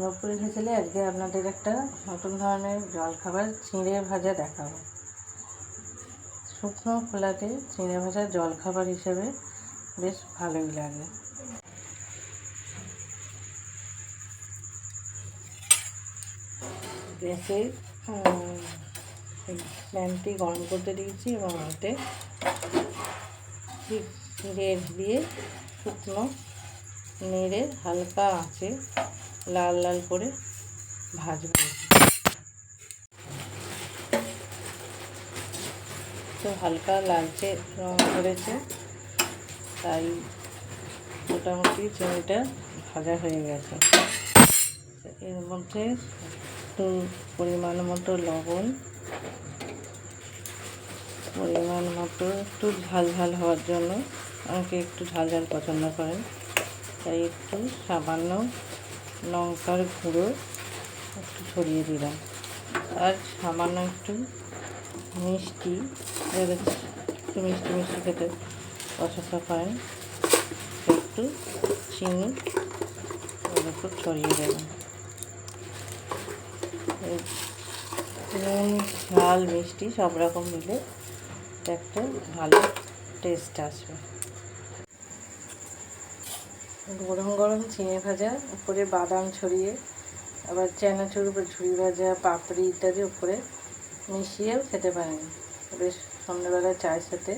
নপুরি খেয়েছিলে আজকে আপনাদের একটা নতুন ধরনের জলখাবার চিঁড়ে ভাজা দেখাবো। শুকনো খোলাতে চিঁড়ে ভাজা জলখাবার হিসেবে বেশ ভালোই লাগে। গ্যাসে প্যানটি গরম করতে দিয়েছি এবং এতে চিঁড়ে দিয়ে শুকনো নেড়ে হালকা আঁচে লাল লাল করে ভাজবো। তো হালকা লালচে রং ধরেছে, তাই মোটামুটি চিনিটা ভাজা হয়ে গেছে। এর মধ্যে একটু পরিমাণ মতো লবণ, পরিমাণ মতো একটু ঝাল ঝাল হওয়ার জন্য, অনেকে একটু ঝাল ঝাল পছন্দ করেন, তাই একটু সামান্য লঙ্কার গুঁড়ো একটু ছড়িয়ে দিলাম। আর সামান্য একটু মিষ্টি, যাদের একটু মিষ্টি মিষ্টি খেতে পছন্দ করেন, একটু চিনি একটু ছড়িয়ে দেবেন। নুন, ঝাল, মিষ্টি সব রকম মিলে একটা ভালো টেস্ট আসবে। গরম গরম চিঁড়ে ভাজা, উপরে বাদাম ছড়িয়ে, আবার চানাচুর উপরে ঝুড়ি ভাজা, পাপড়ি ইত্যাদি উপরে মিশিয়েও খেতে পারেন। বেশ সন্ধ্যেবেলায় চায়ের সাথে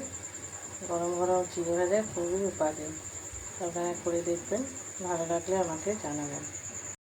গরম গরম চিঁড়ে ভাজা খুবই উপকারী। আপনারা করে দেখবেন, ভালো লাগলে আমাকে জানাবেন।